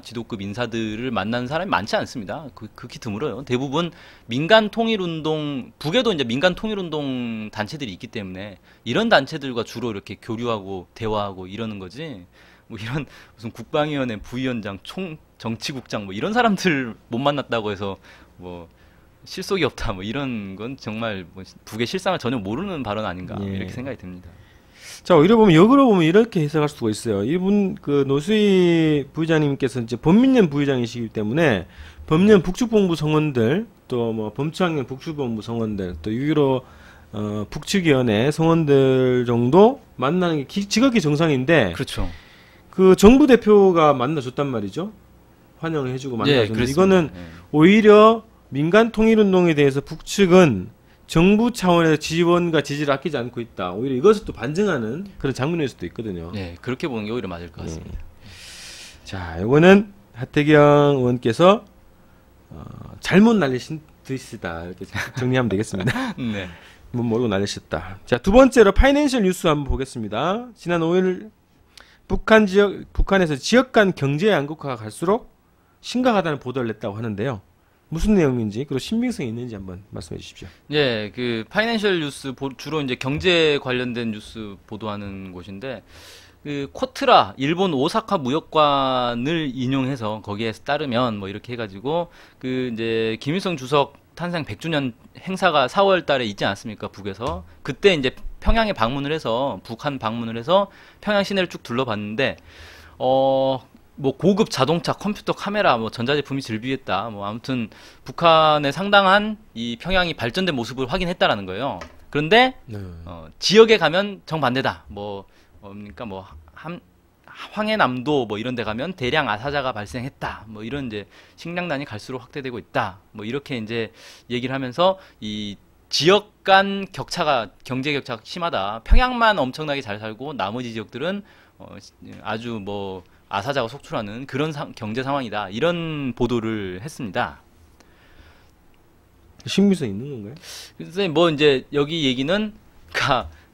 지도급 인사들을 만나는 사람이 많지 않습니다. 극히 드물어요. 대부분 민간 통일운동, 북에도 이제 민간 통일운동 단체들이 있기 때문에 이런 단체들과 주로 이렇게 교류하고 대화하고 이러는 거지. 뭐 이런 무슨 국방위원회 부위원장, 정치국장 뭐 이런 사람들 못 만났다고 해서 뭐 실속이 없다 뭐 이런 건 정말 뭐 북의 실상을 전혀 모르는 발언 아닌가 이렇게 생각이 듭니다. 자, 오히려 보면 역으로 보면 이렇게 해석할 수가 있어요. 이분 그 노수희 부의장님께서 이제 범민련 부의장이시기 때문에 범년 북측본부 성원들 또 뭐 범창련 북측본부 성원들 또 6.15 북측위원회 성원들 정도 만나는 게 지극히 정상인데 그렇죠. 그 정부 대표가 만나줬단 말이죠. 환영해주고 만나줬는데 이거는 오히려 민간 통일운동에 대해서 북측은 정부 차원에서 지원과 지지를 아끼지 않고 있다. 오히려 이것을 또 반증하는 그런 장면일 수도 있거든요. 네, 그렇게 보는 게 오히려 맞을 것 같습니다. 자, 이거는 하태경 의원께서 잘못 날리신 듯이다 이렇게 정리하면 되겠습니다. 네. 뭐 모르고 날리셨다. 자, 두 번째로 파이낸셜 뉴스 한번 보겠습니다. 지난 5일 북한에서 지역 간 경제 양극화가 갈수록 심각하다는 보도를 냈다고 하는데요. 무슨 내용인지 그리고 신빙성이 있는지 한번 말씀해 주십시오. 예, 그 파이낸셜 뉴스 주로 이제 경제 관련된 뉴스 보도하는 곳인데 그 코트라 일본 오사카 무역관을 인용해서 거기에 따르면 뭐 이렇게 해가지고 그 이제 김일성 주석 탄생 100주년 행사가 4월달에 있지 않습니까 북에서 그때 이제 평양에 방문을 해서 북한 방문을 해서 평양 시내를 쭉 둘러봤는데 뭐 고급 자동차, 컴퓨터, 카메라, 뭐 전자제품이 즐비했다. 뭐 아무튼 북한의 상당한 이 평양이 발전된 모습을 확인했다라는 거예요. 그런데 지역에 가면 정반대다. 뭡니까 뭐 황해남도 뭐 이런 데 가면 대량 아사자가 발생했다. 뭐 이런 이제 식량난이 갈수록 확대되고 있다. 뭐 이렇게 이제 얘기를 하면서 이 지역 간 경제 격차가 심하다. 평양만 엄청나게 잘 살고 나머지 지역들은 아주 뭐 아사자가 속출하는 그런 경제 상황이다. 이런 보도를 했습니다. 신빙성 있는 건가요? 그래서 뭐 이제 여기 얘기는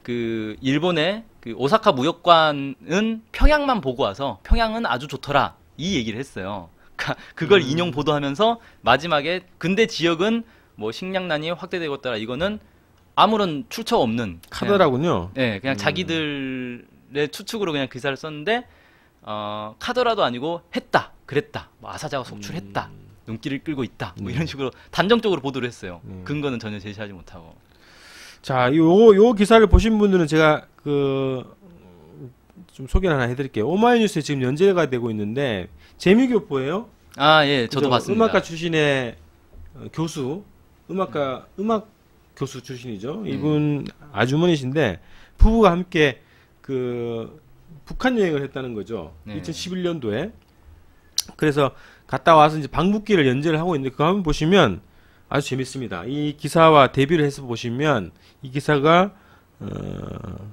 그 일본의 그 오사카 무역관은 평양만 보고 와서 평양은 아주 좋더라. 이 얘기를 했어요. 그걸 인용 보도하면서 마지막에 근데 지역은 뭐 식량난이 확대되고 있더라. 이거는 아무런 출처 없는 카더라군요. 그냥 자기들의 추측으로 그냥 기사를 썼는데 카더라도 아니고 했다, 그랬다, 뭐 아사자가 속출했다, 눈길을 끌고 있다, 뭐 이런 식으로 단정적으로 보도를 했어요. 근거는 전혀 제시하지 못하고. 자, 요 기사를 보신 분들은 제가 좀 소개를 하나 해드릴게요. 오마이뉴스에 지금 연재가 되고 있는데 재미교포예요. 아, 예, 저도 그죠? 봤습니다. 음악가 출신의 교수, 음악 교수 출신이죠. 이분 아주머니신데 부부가 함께 북한 여행을 했다는 거죠. 2011년도에. 그래서 갔다 와서 이제 방북기를 연재를 하고 있는데 그거 한번 보시면 아주 재밌습니다. 이 기사와 대비를 해서 보시면 이 기사가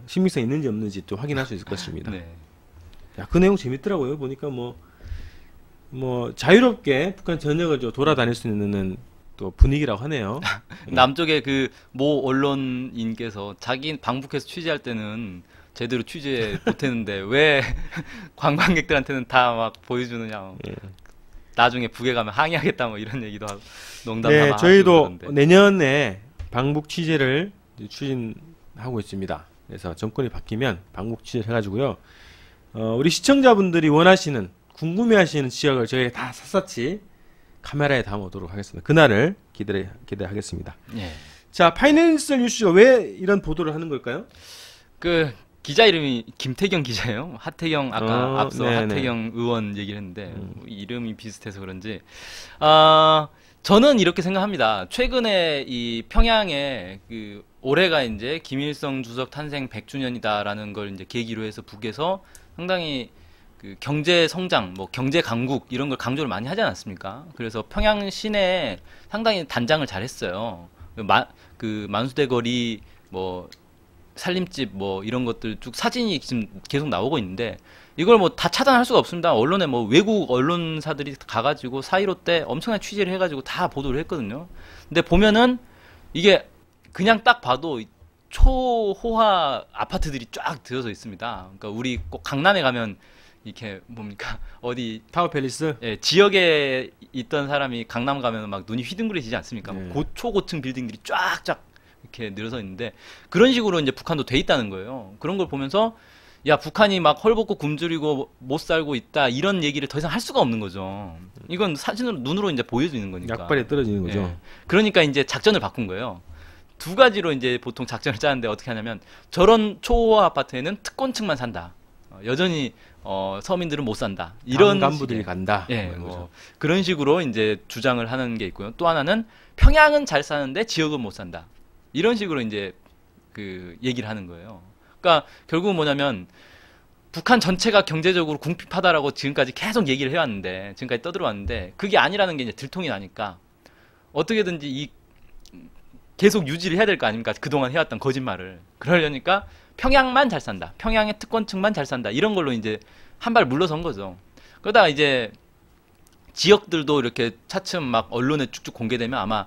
신빙성 있는지 없는지 또 확인할 수 있을 것입니다. 네. 야, 그 내용 재밌더라고요. 보니까 뭐 자유롭게 북한 전역을 돌아다닐 수 있는 또 분위기라고 하네요. 남쪽에 그 모 언론인께서 자기 방북해서 취재할 때는 제대로 취재 못했는데 왜 관광객들한테는 다 막 보여주느냐. 나중에 북에 가면 항의하겠다 뭐 이런 얘기도 하고 농담삼아. 네, 저희도 내년에 방북 취재를 추진하고 있습니다. 그래서 정권이 바뀌면 방북 취재를 해가지고요. 우리 시청자분들이 원하시는 궁금해하시는 지역을 저희가 다 샅샅이 카메라에 담아오도록 하겠습니다. 그날을 기대하겠습니다. 예. 자, 파이낸셜 뉴스가 왜 이런 보도를 하는 걸까요? 그 기자 이름이 김태경 기자예요. 하태경 아까 앞서 네네. 하태경 의원 얘기를 했는데 이름이 비슷해서 그런지 저는 이렇게 생각합니다. 최근에 이 평양에 올해가 이제 김일성 주석 탄생 100주년이다라는 걸 이제 계기로 해서 북에서 상당히 경제 성장, 뭐 경제 강국 이런 걸 강조를 많이 하지 않았습니까? 그래서 평양 시내에 상당히 단장을 잘했어요. 만수대 거리, 뭐 살림집, 뭐 이런 것들 쭉 사진이 지금 계속 나오고 있는데 이걸 뭐 다 차단할 수가 없습니다. 언론에 뭐 외국 언론사들이 가가지고 4.15 때 엄청난 취재를 해가지고 다 보도를 했거든요. 근데 보면은 이게 그냥 딱 봐도 초호화 아파트들이 쫙 들어서 있습니다. 그러니까 우리 꼭 강남에 가면 이렇게 뭡니까 어디 타워 팰리스? 예, 지역에 있던 사람이 강남 가면 막 눈이 휘둥그레지지 않습니까? 네. 초고층 빌딩들이 쫙쫙 이렇게 늘어서 있는데 그런 식으로 이제 북한도 돼 있다는 거예요. 그런 걸 보면서 야 북한이 막 헐벗고 굶주리고 못 살고 있다 이런 얘기를 더 이상 할 수가 없는 거죠. 이건 사진으로 눈으로 이제 보여주는 거니까. 약발에 떨어지는 거죠. 예. 그러니까 이제 작전을 바꾼 거예요. 두 가지로 이제 보통 작전을 짜는데 어떻게 하냐면 저런 초호화 아파트에는 특권층만 산다. 여전히 서민들은 못 산다. 이런 간부들이 간다. 예, 뭐 그런 식으로 이제 주장을 하는 게 있고요. 또 하나는 평양은 잘 사는데 지역은 못 산다. 이런 식으로 이제 얘기를 하는 거예요. 그러니까 결국은 뭐냐면 북한 전체가 경제적으로 궁핍하다라고 지금까지 계속 얘기를 해왔는데 지금까지 떠들어왔는데 그게 아니라는 게 이제 들통이 나니까 어떻게든지 계속 유지를 해야 될 거 아닙니까? 그동안 해왔던 거짓말을. 그러려니까 평양만 잘 산다. 평양의 특권층만 잘 산다. 이런 걸로 이제 한 발 물러선 거죠. 그러다가 이제 지역들도 이렇게 차츰 막 언론에 쭉쭉 공개되면 아마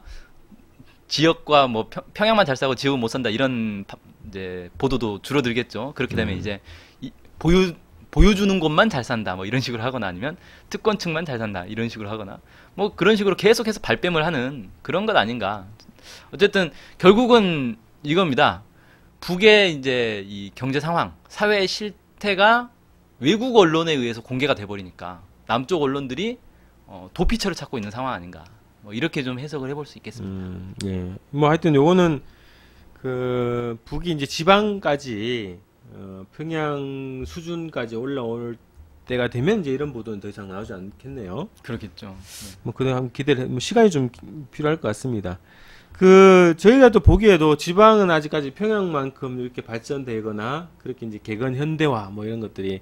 지역과 뭐 평양만 잘 사고 지역은 못 산다 이런 이제 보도도 줄어들겠죠. 그렇게 되면 이제 보여주는 곳만 잘 산다 뭐 이런 식으로 하거나 아니면 특권층만 잘 산다 이런 식으로 하거나 뭐 그런 식으로 계속해서 발뺌을 하는 그런 것 아닌가. 어쨌든 결국은 이겁니다. 북의 이제 이 경제 상황, 사회의 실태가 외국 언론에 의해서 공개가 돼버리니까 남쪽 언론들이 도피처를 찾고 있는 상황 아닌가. 뭐 이렇게 좀 해석을 해볼 수 있겠습니다. 예. 뭐 하여튼 요거는 북이 이제 지방까지 평양 수준까지 올라올 때가 되면 이제 이런 보도는 더 이상 나오지 않겠네요. 그렇겠죠. 네. 뭐 그동안 한번 기대를 시간이 좀 필요할 것 같습니다. 저희가 또 보기에도 지방은 아직까지 평양만큼 이렇게 발전되거나 그렇게 이제 개건 현대화 뭐 이런 것들이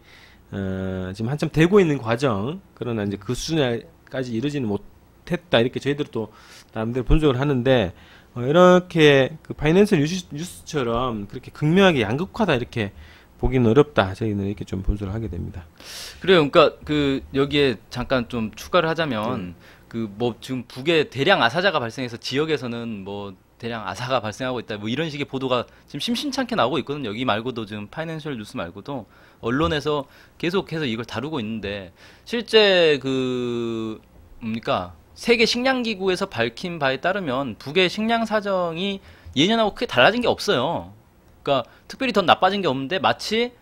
지금 한참 되고 있는 과정, 그러나 이제 그 수준까지 이르지는 못했다 이렇게 저희들도 또 나름대로 분석을 하는데 이렇게 파이낸셜 뉴스처럼 그렇게 극명하게 양극화다 이렇게 보기는 어렵다. 저희는 이렇게 좀 분석을 하게 됩니다. 그래요. 그러니까 여기에 잠깐 좀 추가를 하자면 뭐 지금 북에 대량 아사자가 발생해서 지역에서는 뭐 대량 아사가 발생하고 있다. 뭐 이런 식의 보도가 지금 심심찮게 나오고 있거든요. 여기 말고도 지금 파이낸셜 뉴스 말고도 언론에서 계속해서 이걸 다루고 있는데 실제 그 뭡니까? 세계 식량 기구에서 밝힌 바에 따르면 북의 식량 사정이 예년하고 크게 달라진 게 없어요. 그러니까 특별히 더 나빠진 게 없는데 마치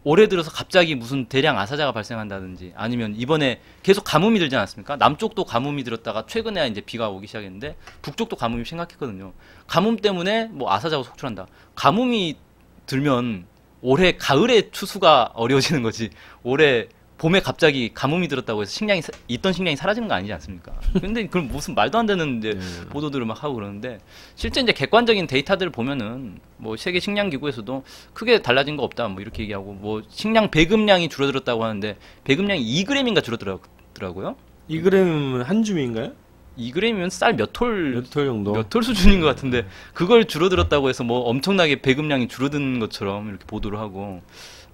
올해 들어서 갑자기 무슨 대량 아사자가 발생한다든지 아니면 이번에 계속 가뭄이 들지 않았습니까? 남쪽도 가뭄이 들었다가 최근에 이제 비가 오기 시작했는데 북쪽도 가뭄이 심각했거든요. 가뭄 때문에 뭐 아사자가 속출한다. 가뭄이 들면 올해 가을에 추수가 어려워지는 거지. 올해 봄에 갑자기 가뭄이 들었다고 해서 있던 식량이 사라지는 거 아니지 않습니까? 근데 그럼 무슨 말도 안 되는 이제 보도들을 막 하고 그러는데 실제 이제 객관적인 데이터들을 보면은 뭐 세계 식량 기구에서도 크게 달라진 거 없다 뭐 이렇게 얘기하고 뭐 식량 배급량이 줄어들었다고 하는데 배급량이 2g인가 줄어들더라고요. 2g은 한 줌인가요? 2g이면 쌀 몇 톨 정도? 몇 톨 수준인 것 같은데 그걸 줄어들었다고 해서 뭐 엄청나게 배급량이 줄어든 것처럼 이렇게 보도를 하고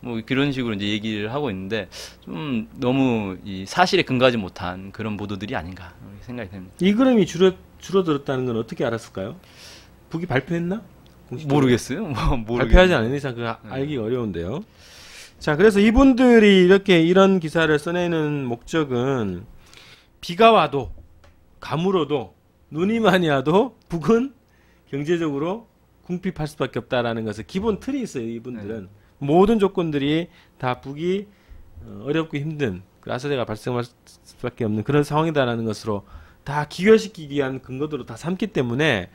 뭐 그런 식으로 이제 얘기를 하고 있는데 좀 너무 이 사실에 근거하지 못한 그런 보도들이 아닌가 생각이 됩니다. 2g이 줄어들었다는 건 어떻게 알았을까요? 북이 발표했나? 모르겠어요. 발표하지 않은 이상 그 알기가 어려운데요. 자, 그래서 이분들이 이렇게 이런 기사를 써내는 목적은 비가 와도 가물어도 눈이 많이 와도 북은 경제적으로 궁핍할 수밖에 없다라는 것을 기본 틀이 있어요. 이분들은 모든 조건들이 다 북이 어렵고 힘든 아사자가 발생할 수밖에 없는 그런 상황이다라는 것으로 다 기여시키기 위한 근거들로 다 삼기 때문에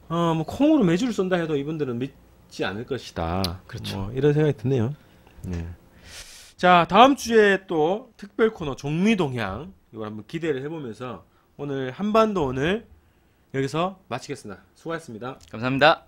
뭐 콩으로 매주를 쏜다 해도 이분들은 믿지 않을 것이다. 그렇죠. 뭐 이런 생각이 드네요. 네. 자, 다음 주에 또 특별 코너 종미동향 이걸 한번 기대를 해보면서 오늘 한반도 오늘 여기서 마치겠습니다. 수고하셨습니다. 감사합니다.